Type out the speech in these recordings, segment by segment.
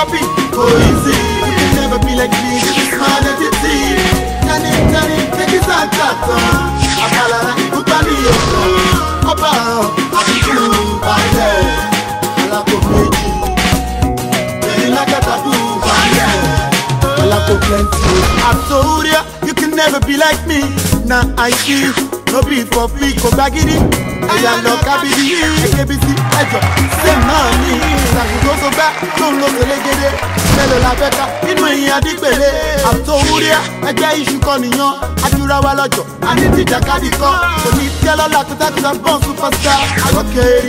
copy. Oh, easy, you can never be like me. This is my identity. Tani, take it and cut on. Apala, Utani, Opa, Abiku, Baye, Alako Meji, Belaka Tabu, Baye, Alako Plenty. I told ya, you can never be like me. Now I see, no beat for free, go baggy. I am no cabby, KBC, Ejo, same money. Like you go so back, don't look the legate. Tell la better, in when you are the belly. I'm told ya, I get you calling you. I do Rawalojo, I need to Jakadiko. So me tell a lot to that born superstar. I don't care,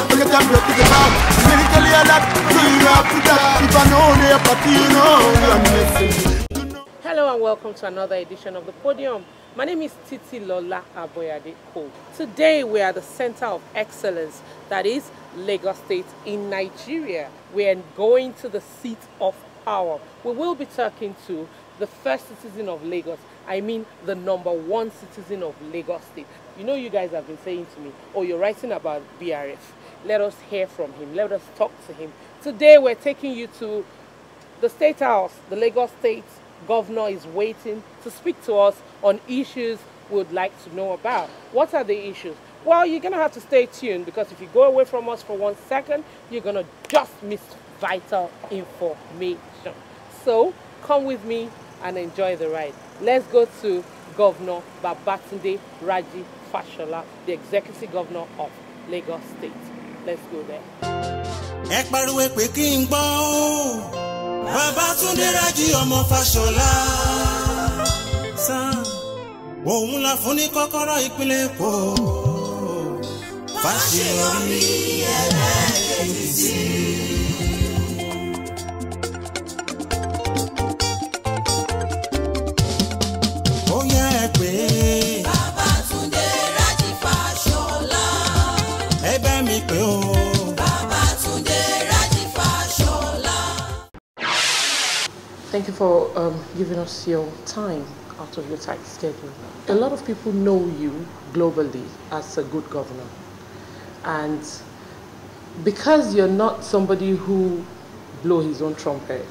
look at them, look at the mouth. Really tell you a lot, so you have to that. If I know they are party, you know, I'm missing. Hello and welcome to another edition of the Podium. My name is Titilola Aboyade-Cole. Today we are at the center of excellence, that is Lagos State in Nigeria. We are going to the seat of power. We will be talking to the first citizen of Lagos. I mean the #1 citizen of Lagos State. You know, you guys have been saying to me, oh, you're writing about BRF. Let us hear from him. Let us talk to him. Today we're taking you to the State House. The Lagos State Governor is waiting to speak to us on issues we would like to know about. What are the issues? Well, you're going to have to stay tuned, because if you go away from us for 1 second, you're going to just miss vital information. So come with me and enjoy the ride. Let's go to Governor Babatunde Raji Fashola, the Executive Governor of Lagos State. Let's go there. Babatunde Raji ọmọ Fashola san òun la fún ní kọ́kọ́rọ́ ìpínlẹ̀ Èkó Fáṣeyọrí ẹlẹ́ẹ̀kejì. Ó yẹ ẹ pé Babatunde Raji Fashola ẹ bẹ̀ mí pé o. Thank you for giving us your time out of your tight schedule. A lot of people know you globally as a good governor. And because you're not somebody who blow his own trumpet,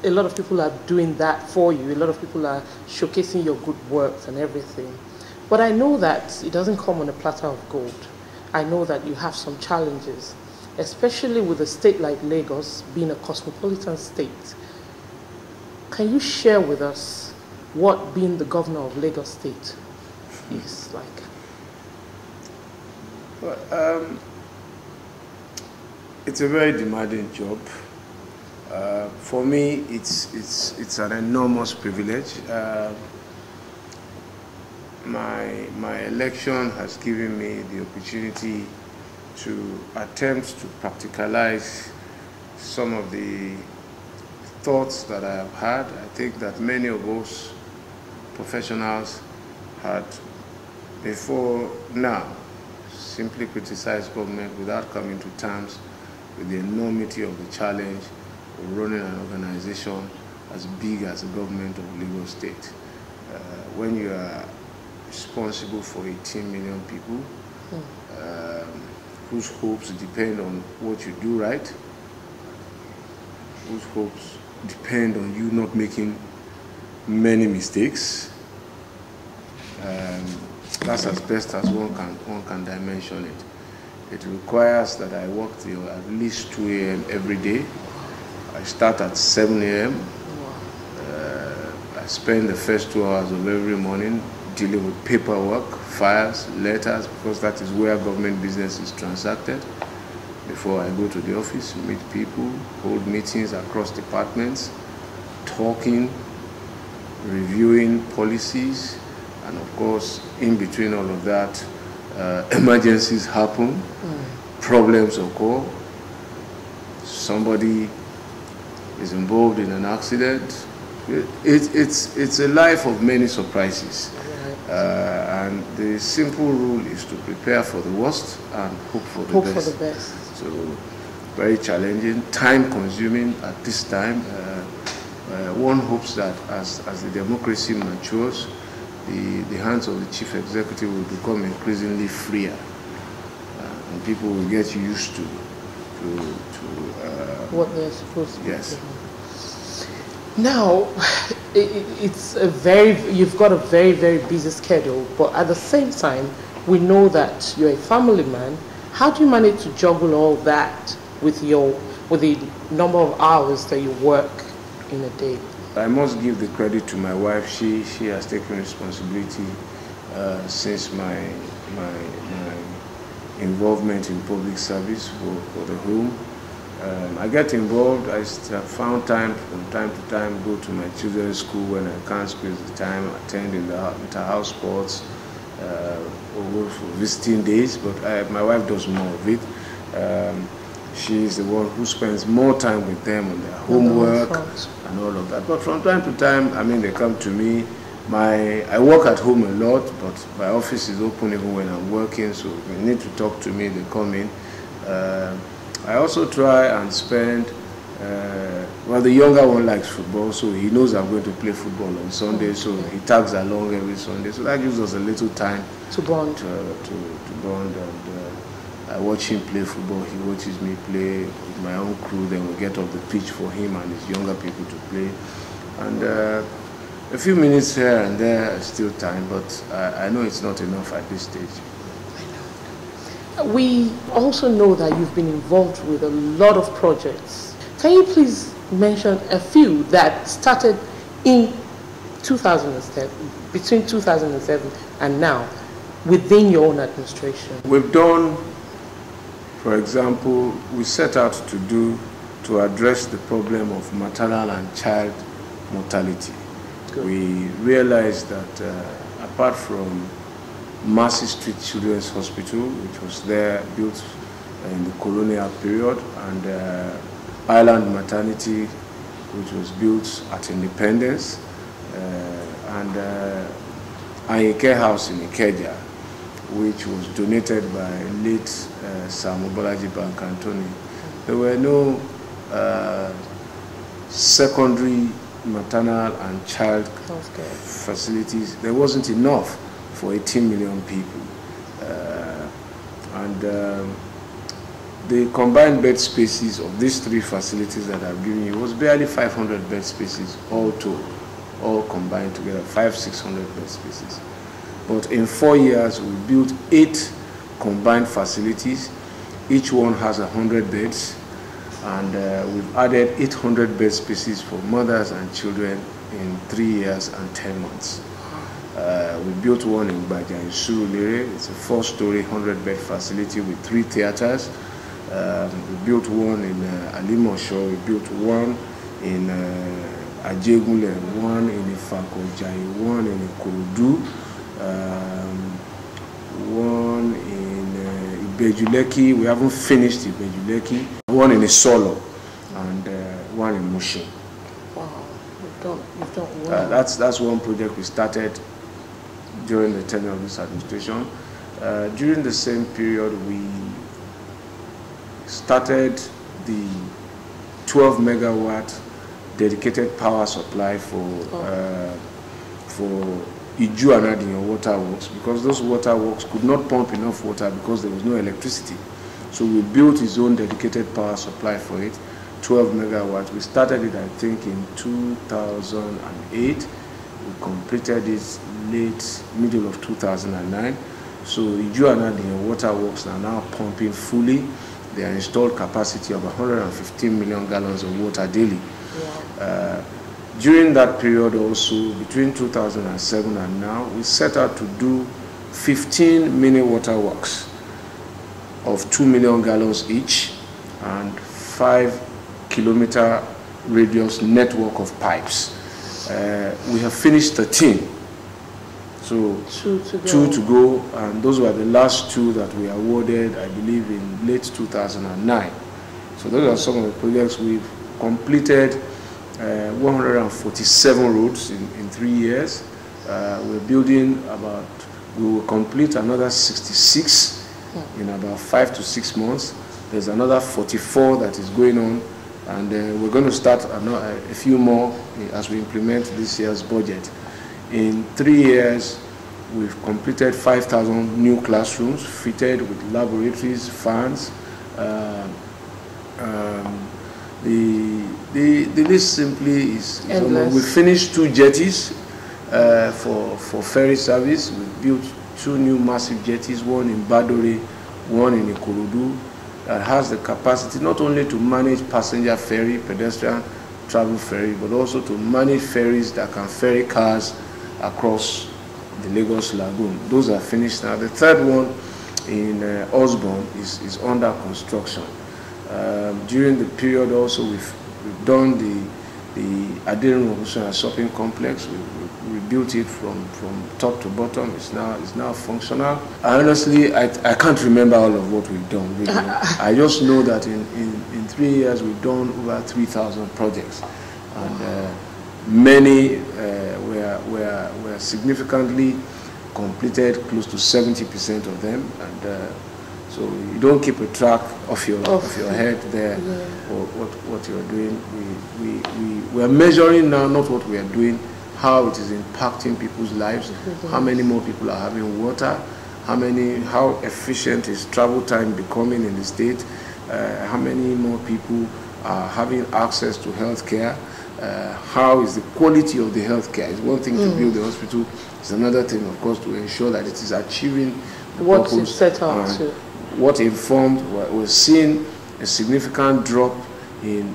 a lot of people are doing that for you. A lot of people are showcasing your good works and everything. But I know that it doesn't come on a platter of gold. I know that you have some challenges, especially with a state like Lagos being a cosmopolitan state. Can you share with us what being the governor of Lagos State is like? Well, it's a very demanding job. For me, it's an enormous privilege. My election has given me the opportunity to attempt to practicalize some of the thoughts that I have had. I think that many of us professionals had before now simply criticized government without coming to terms with the enormity of the challenge of running an organization as big as the government of Lagos State. When you are responsible for 18 million people, whose hopes depend on what you do right, whose hopes depend on you not making many mistakes. That's as best as one can dimension it. It requires that I work till at least 2 a.m. every day. I start at 7 a.m. I spend the first 2 hours of every morning dealing with paperwork, files, letters, because that is where government business is transacted. Before I go to the office, meet people, hold meetings across departments, talking, reviewing policies, and of course, in between all of that, emergencies happen, problems occur, somebody is involved in an accident. It's a life of many surprises. And the simple rule is to prepare for the worst and hope for the best. So, very challenging, time-consuming at this time. One hopes that as the democracy matures, the hands of the chief executive will become increasingly freer, and people will get used to what they're supposed to be yes. doing. Now, you've got a very, very busy schedule, but at the same time, we know that you're a family man. How do you manage to juggle all that with the number of hours that you work in a day? I must give the credit to my wife. She has taken responsibility since my involvement in public service for the home. I get involved. I found time from time to time, go to my children's school when I can't squeeze the time, attend in the inter-house sports, or go for visiting days, but my wife does more of it. She is the one who spends more time with them on their homework and all of that. But from time to time, I mean, they come to me. I work at home a lot, but my office is open even when I'm working, so if they need to talk to me, they come in. I also try and spend, well, the younger one likes football, so he knows I'm going to play football on Sunday, so he tags along every Sunday. So that gives us a little time to bond. To bond, and I watch him play football, he watches me play with my own crew, then we get off the pitch for him and his younger people to play. And a few minutes here and there is still time, but I know it's not enough at this stage. We also know that you've been involved with a lot of projects. Can you please mention a few that started in 2007, between 2007 and now, within your own administration? We've done, for example, we set out to address the problem of maternal and child mortality. Good. We realized that apart from Mercy Street Children's Hospital, which was there, built in the colonial period, and Island Maternity, which was built at Independence, and Ayike House in Ikeja, which was donated by late Sam Obalaji Bankantoni. There were no secondary maternal and child facilities. There wasn't enough for 18 million people. The combined bed spaces of these three facilities that I've given you was barely 500 bed spaces, all told, all combined together, 500-600 bed spaces. But in 4 years, we built 8 combined facilities. Each one has 100 beds, and we've added 800 bed spaces for mothers and children in 3 years and 10 months. We built one in BAJE in Surulere. It's a 4-story, 100-bed facility with 3 theaters. We built one in Alimosho. We built one in Ajegule, one in Ifakojayi, one in Ikorodu, one in Lekki. We haven't finished Lekki. One in Isolo, and one in Mushin. Wow, you've done well. That's one project we started during the tenure of this administration. During the same period, we started the 12 megawatt dedicated power supply for Iju and Adinyo waterworks, because those waterworks could not pump enough water because there was no electricity. So we built his own dedicated power supply for it, 12 megawatts. We started it, I think, in 2008. We completed it middle of 2009. So Iju and Adinyo waterworks are now pumping fully. Their installed capacity of 115 million gallons of water daily. Yeah. During that period also, between 2007 and now, we set out to do 15 mini waterworks of 2 million gallons each and 5-kilometer radius network of pipes. We have finished 13. So 2 to go, and those were the last 2 that we awarded, I believe, in late 2009. So those are some of the projects we've completed. 147 roads in 3 years. We're building we will complete another 66 in about 5 to 6 months. There's another 44 that is going on, and we're going to start a few more as we implement this year's budget. In 3 years, we've completed 5,000 new classrooms fitted with laboratories, fans, The list simply is endless. We finished 2 jetties for ferry service. We built 2 new massive jetties, one in Badore, one in Ikorodu, that has the capacity not only to manage passenger ferry, pedestrian travel ferry, but also to manage ferries that can ferry cars across the Lagos Lagoon. Those are finished now. The third one in Osborne is under construction. During the period also we've done the Adirun shopping complex. We built it from top to bottom. It's now functional. Honestly, I can't remember all of what we've done. Really. I just know that in 3 years we've done over 3,000 projects, and many were significantly completed, close to 70% of them, and so you don't keep a track of your head there, or what you're doing. We are measuring now not what we are doing, how it is impacting people's lives, how many more people are having water, how efficient is travel time becoming in the state, how many more people are having access to health care, how is the quality of the health care. It's one thing to build the hospital, it's another thing, of course, to ensure that it is achieving what it's set out to. What informed, we're seeing a significant drop in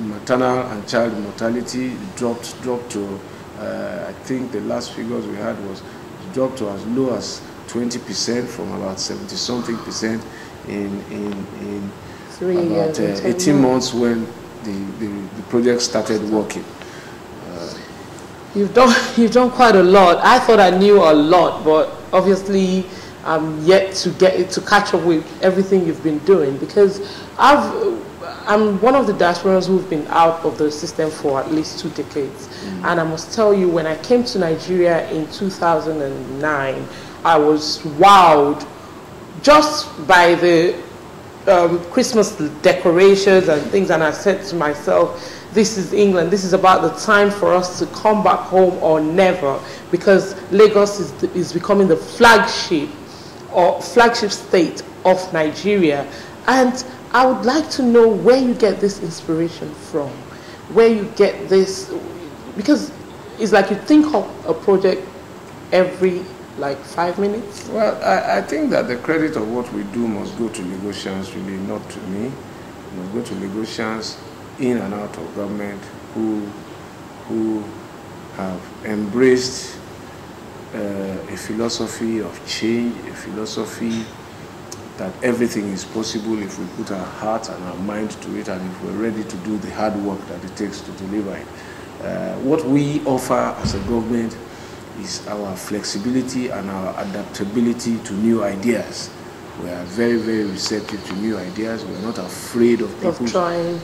maternal and child mortality. Dropped to, I think the last figures we had was dropped to as low as 20% from about 70-something% in 3 years, about 18 months when the project started working. You've done quite a lot. I thought I knew a lot, but obviously I'm yet to catch up with everything you've been doing, because I'm one of the diasporans who've been out of the system for at least 2 decades. And I must tell you, when I came to Nigeria in 2009, I was wowed just by the Christmas decorations and things, and I said to myself, this is England, this is about the time for us to come back home or never, because Lagos is becoming the flagship state of Nigeria. And I would like to know where you get this inspiration from, where you get this, because it's like you think of a project every 5 minutes. Well, I think that the credit of what we do must go to Lagosians, really, not to me. It must go to Lagosians in and out of government who have embraced a philosophy of change, a philosophy that everything is possible if we put our heart and our mind to it, and if we're ready to do the hard work that it takes to deliver it. What we offer as a government is our flexibility and our adaptability to new ideas. We are very, very receptive to new ideas. We're not afraid of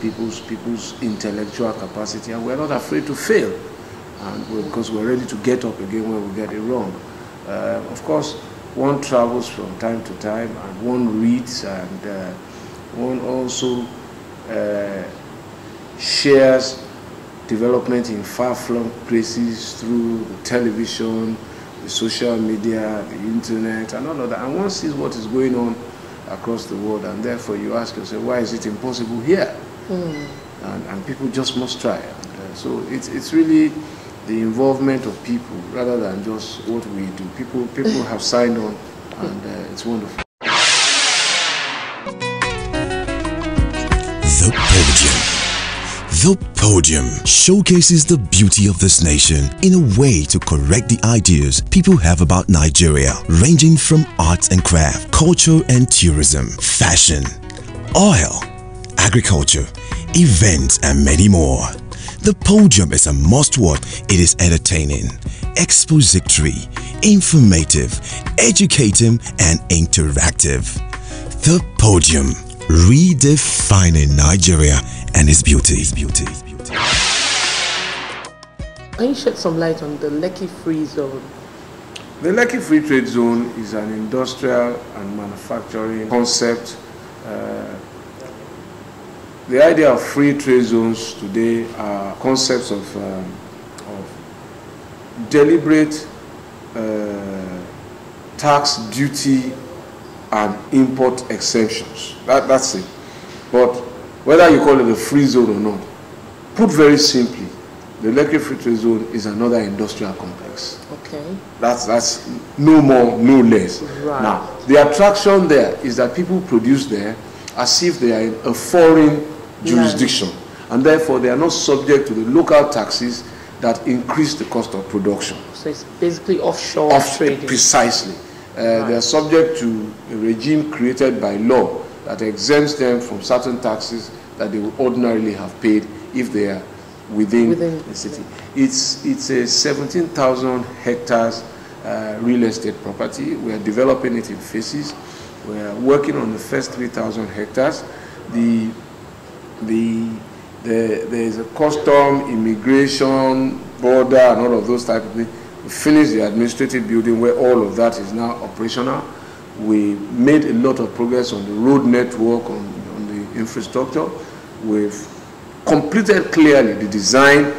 people's intellectual capacity, and we're not afraid to fail, and because we're ready to get up again when we get it wrong. Of course, one travels from time to time, and one reads, and one also shares development in far-flung places through the television, the social media, the internet, and all of that. And one sees what is going on across the world, and therefore you ask yourself, why is it impossible here? And people just must try. And, so it's really the involvement of people rather than just what we do. People have signed on, and it's wonderful. The Podium. The Podium showcases the beauty of this nation in a way to correct the ideas people have about Nigeria, ranging from arts and craft, culture and tourism, fashion, oil, agriculture, events, and many more. The Podium is a must-watch. It is entertaining, expository, informative, educative, and interactive. The Podium, redefining Nigeria and its beauty. Can you shed some light on the Lekki Free Zone? The Lekki Free Trade Zone is an industrial and manufacturing concept. The idea of free trade zones today are concepts of deliberate tax, duty, and import exemptions. That's it. But whether you call it a free zone or not. Put very simply, the Lekki Free Trade Zone is another industrial complex. Okay. That's no more, no less. Right. Now, the attraction there is that people produce there as if they are in a foreign jurisdiction, and therefore they are not subject to the local taxes that increase the cost of production. So it's basically offshore trading. Precisely. They are subject to a regime created by law that exempts them from certain taxes that they would ordinarily have paid if they are within the city. It's a 17,000 hectares real estate property. We are developing it in phases. We are working on the first 3,000 hectares. There is a custom, immigration, border, and all of those type of things. We finished the administrative building where all of that is now operational. We made a lot of progress on the road network, on the infrastructure. We've completed clearly the design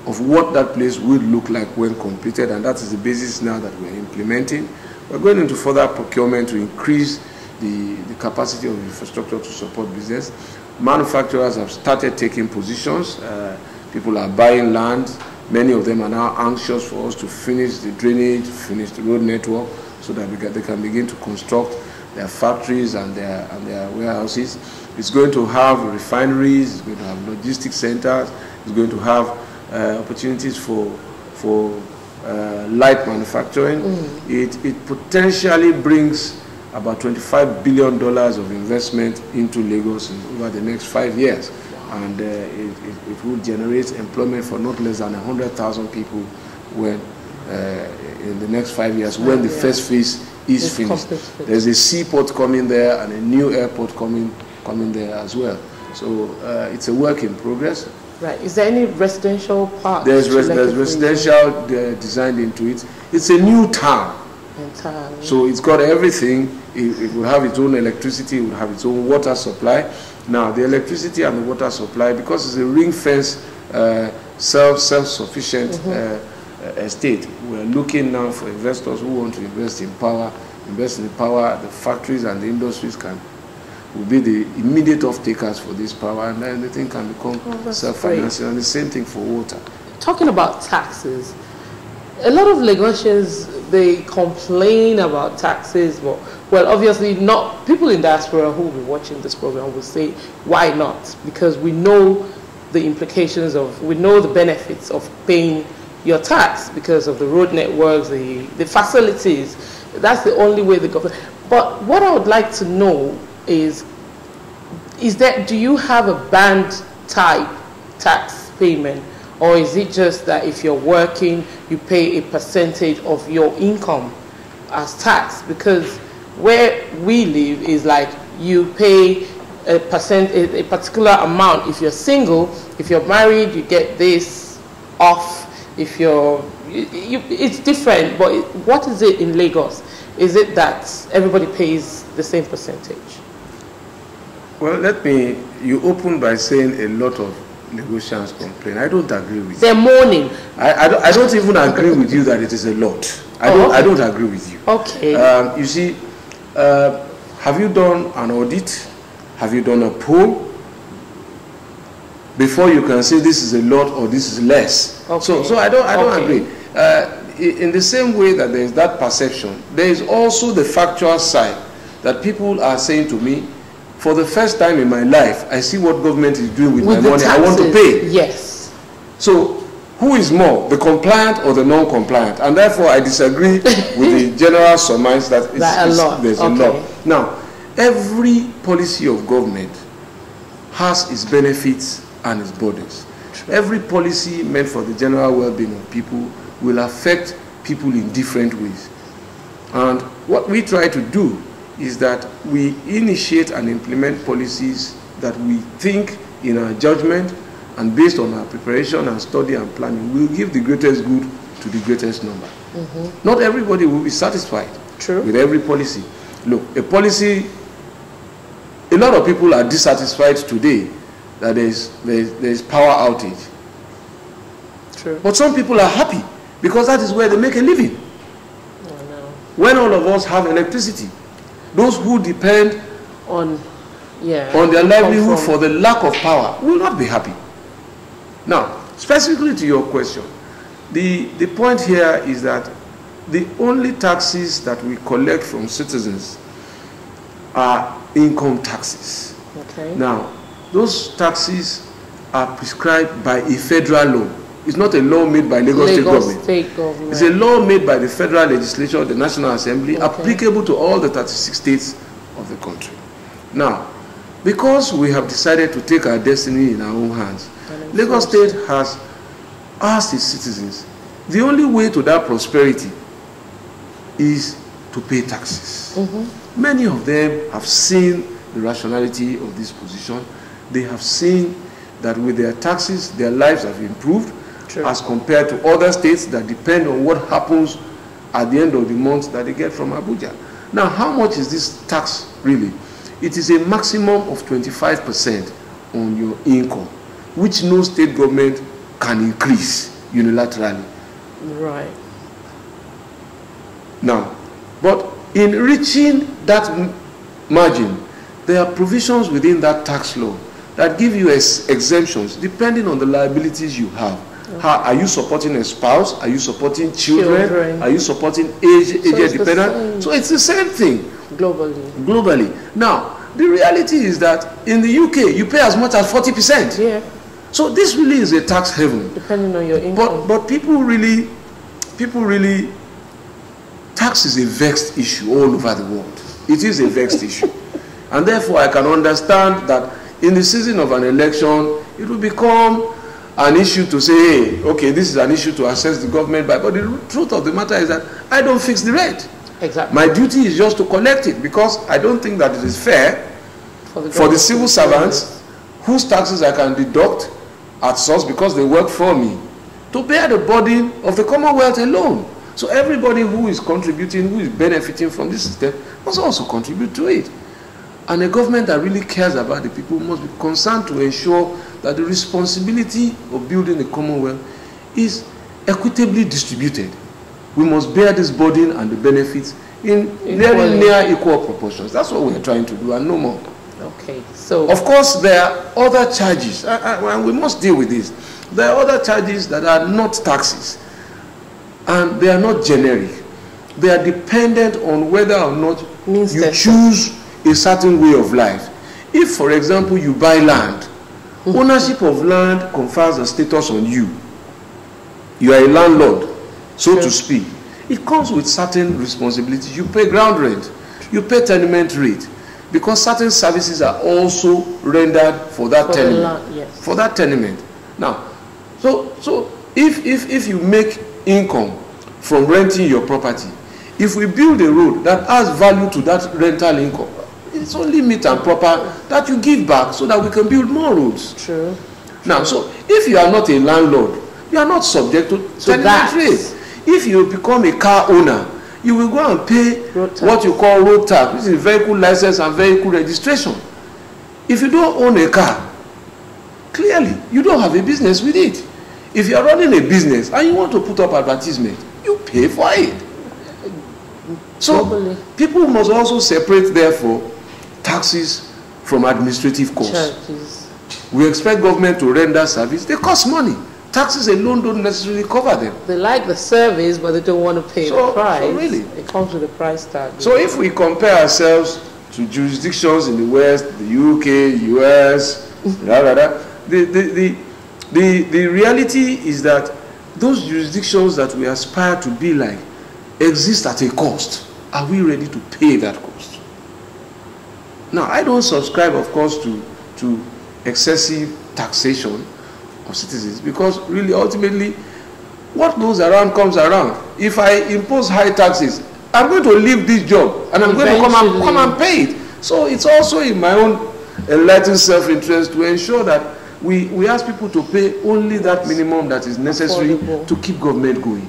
of what that place would look like when completed, and that is the basis now that we're implementing. We're going into further procurement to increase the capacity of infrastructure to support business. Manufacturers have started taking positions. People are buying land. Many of them are now anxious for us to finish the drainage, finish the road network, so that they can begin to construct their factories and their warehouses. It's going to have refineries, it's going to have logistics centers, it's going to have opportunities for light manufacturing. It potentially brings about $25 billion of investment into Lagos over the next 5 years. And it will generate employment for not less than 100,000 people when in the next 5 years, when the first phase is finished. There's a seaport coming there and a new airport coming there as well. So it's a work in progress. Right. Is there any residential part? There's residential designed into it. It's a new town. Entirely. So it's got everything. It will have its own electricity, it will have its own water supply. Now, the electricity and the water supply, because it's a ring-fence, self-sufficient estate, we're looking now for investors who want to invest in power, invest in the power. The factories and the industries will be the immediate off-takers for this power, and then the thing can become self-financing. And the same thing for water. Talking about taxes, a lot of Lagosians, they complain about taxes, but well, obviously not. People in diaspora who will be watching this program will say, why not? Because we know the implications we know the benefits of paying your tax because of the road networks, the facilities. That's the only way the government. But what I would like to know is do you have a band type tax payment, or is it just that if you're working, you pay a percentage of your income as tax? Because where we live is like you pay a particular amount if you're single. If you're married, you get this off. If it's different. But what is it in Lagos? Is it that everybody pays the same percentage? Well, you open by saying a lot of Lagosians complain. I don't agree with you. They're mourning. I don't even agree with you that it is a lot. I don't agree with you. Okay. You see, have you done an audit? Have you done a poll? Before you can say this is a lot or this is less. Okay. So I don't agree. In the same way that there is that perception, there is also the factual side that people are saying to me, for the first time in my life, I see what government is doing with my money. Taxes. I want to pay. Yes. So who is more, the compliant or the non-compliant? And therefore, I disagree with the general surmise that there's a lot. Now, every policy of government has its benefits and its burdens. True. Every policy meant for the general well-being of people will affect people in different ways. And what we try to do is that we initiate and implement policies that we think, in our judgment and based on our preparation and study and planning, will give the greatest good to the greatest number. Not everybody will be satisfied with every policy. Look, a lot of people are dissatisfied today that there's power outage. True. But some people are happy because that is where they make a living. Oh, no. When all of us have electricity, those who depend on on their livelihood for the lack of power will not be happy. Now, specifically to your question, the point here is that the only taxes that we collect from citizens are income taxes. Okay. Now, those taxes are prescribed by a federal law. It's not a law made by Lagos State Government. It's a law made by the federal legislature, the National Assembly, applicable to all the 36 states of the country. Now, because we have decided to take our destiny in our own hands, Lagos State has asked its citizens, the only way to that prosperity is to pay taxes. Many of them have seen the rationality of this position. They have seen that with their taxes, their lives have improved as compared to other states that depend on what happens at the end of the month that they get from Abuja. Now, how much is this tax really? It is a maximum of 25% on your income, which no state government can increase unilaterally. Right. Now, but in reaching that margin, there are provisions within that tax law that give you exemptions depending on the liabilities you have. How, are you supporting a spouse? Are you supporting children? Are you supporting aged dependent? So it's the same thing. Globally. Now, the reality is that in the UK, you pay as much as 40%. Yeah. So this really is a tax haven. Depending on your income. But people really, tax is a vexed issue all over the world. It is a vexed issue. And therefore, I can understand that in the season of an election, it will become an issue to say, hey, okay, this is an issue to assess the government by. But the truth of the matter is that I don't fix the rate. Exactly. My duty is just to collect it, because I don't think that it is fair for the civil servants whose taxes I can deduct at source because they work for me to bear the burden of the Commonwealth alone. So everybody who is contributing, who is benefiting from this system, must also contribute to it. And a government that really cares about the people must be concerned to ensure that the responsibility of building the Commonwealth is equitably distributed. We must bear this burden and the benefits in near equal proportions. That's what we're trying to do, and no more. Okay, so of course there are other charges, and we must deal with this. There are other charges that are not taxes, and they are not generic. They are dependent on whether or not you choose a certain way of life. If, for example, you buy land, ownership of land confers a status on you. You are a landlord, so to speak. It comes with certain responsibilities. You pay ground rent, you pay tenement rate, because certain services are also rendered for that tenement. For that tenement. Now, so if you make income from renting your property, if we build a road that adds value to that rental income, it's only meet and proper that you give back so that we can build more roads. True. Now, so if you are not a landlord, you are not subject to tenement rate. If you become a car owner, you will go and pay what you call road tax, which is vehicle license and vehicle registration. If you don't own a car, clearly you don't have a business with it. If you are running a business and you want to put up advertisement, you pay for it. So people must also separate, therefore, taxes from administrative costs. We expect government to render service. They cost money. Taxes alone don't necessarily cover them. They like the service, but they don't want to pay the price. So really, it comes with a price tag. So if we compare ourselves to jurisdictions in the West, the UK, US, the reality is that those jurisdictions that we aspire to be like exist at a cost. Are we ready to pay that cost? Now, I don't subscribe, of course, to excessive taxation of citizens, because really, ultimately, what goes around comes around. If I impose high taxes, I'm going to leave this job and I'm going to come and pay it. So it's also in my own enlightened self-interest to ensure that we ask people to pay only that minimum that is necessary to keep government going.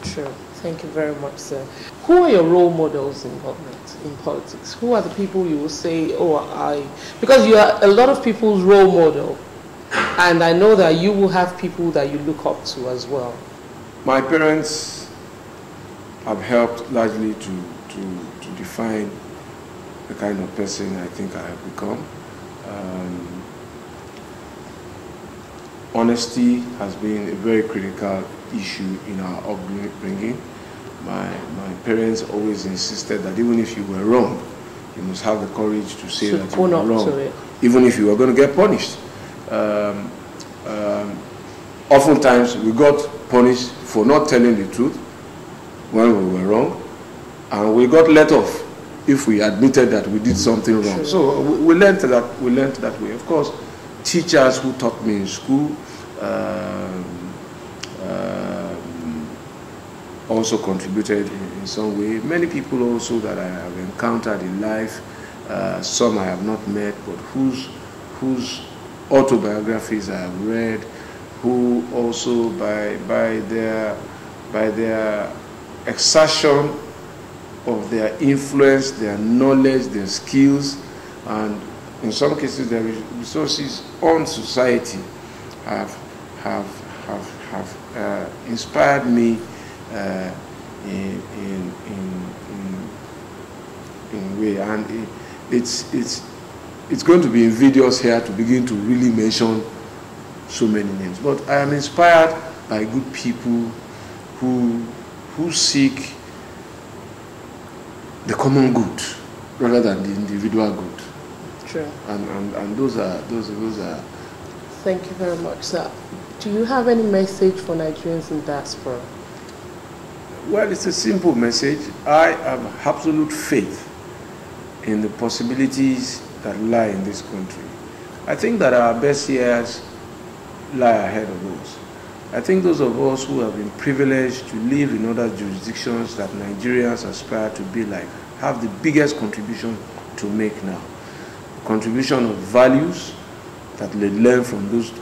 Sure. Thank you very much, sir. Who are your role models in government, in politics? Who are the people you will say, because you are a lot of people's role model, and I know that you will have people that you look up to as well. My parents have helped largely to define the kind of person I think I have become. Honesty has been a very critical issue in our upbringing. My parents always insisted that even if you were wrong, you must have the courage to say that you were wrong, even if you were going to get punished. Oftentimes we got punished for not telling the truth when we were wrong, and we got let off if we admitted that we did something wrong. So we learned that way. Of course, teachers who taught me in school also contributed in some way. Many people also that I have encountered in life, some I have not met, but whose autobiographies I have read, who also by their exertion of their influence, their knowledge, their skills, and in some cases their resources on society have inspired me in a way, and it's going to be invidious here to begin to really mention so many names, but I am inspired by good people who seek the common good rather than the individual good. True. And those are. Thank you very much, sir. Do you have any message for Nigerians in diaspora? Well, it's a simple message. I have absolute faith in the possibilities that lie in this country. I think that our best years lie ahead of us. I think those of us who have been privileged to live in other jurisdictions that Nigerians aspire to be like have the biggest contribution to make now. The contribution of values that they learn from those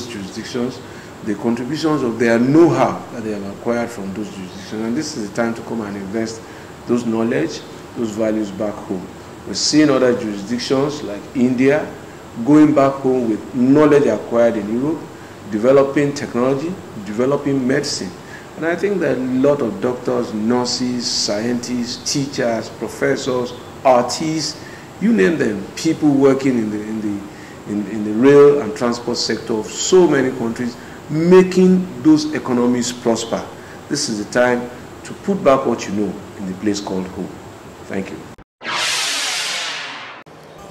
jurisdictions, the contributions of their know-how that they have acquired from those jurisdictions. And this is the time to come and invest those knowledge, those values back home. We're seeing other jurisdictions like India going back home with knowledge acquired in Europe, developing technology, developing medicine. And I think that a lot of doctors, nurses, scientists, teachers, professors, artists, you name them, people working in the rail and transport sector of so many countries, making those economies prosper. This is the time to put back what you know in the place called home. Thank you.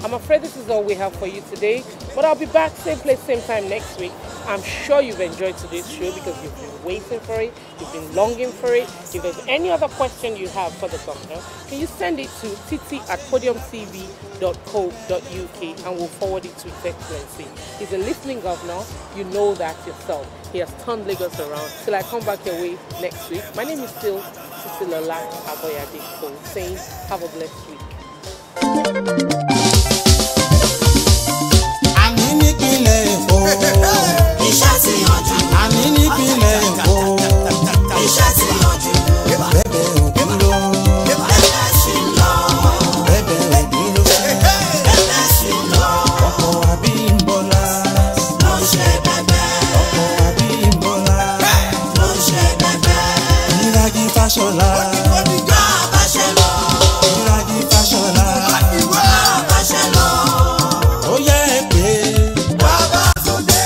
I'm afraid this is all we have for you today, but I'll be back same place, same time next week. I'm sure you've enjoyed today's show because you've been waiting for it, you've been longing for it. If there's any other question you have for the doctor, can you send it to titi@podiumtv.co.uk and we'll forward it to His Excellency. He's a listening governor, you know that yourself. He has turned Lagos around. Till I come back your way next week, my name is still Titilola Aboyade-Cole, saying have a blessed week. Iṣẹ́ ti yanjú. Àní nípìnlẹ̀ Èkó. Iṣẹ́ ti yanjú. Bẹ́bẹ̀ òdúró. Bẹ́bẹ̀ sì lọ. Bẹ́bẹ̀ òdúró. Bẹ́bẹ̀ sì lọ. Ọkọ̀ Abímbọ́lá. Ló ń ṣe bẹ́bẹ̀. Ọkọ̀ Abímbọ́lá. Ló ń ṣe bẹ́bẹ̀. Ìrajì Fashola. Bàbá ṣe lọ. Ìrajì Fashola. Bàbá ṣe lọ. Ó yẹ pé. Babatunde.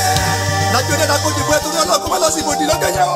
Nàìjíríà kò dìbò ẹ̀ tó ní ọlọ́kùnrin lọ sí ibodè lọ́gẹ̀yẹ̀ o.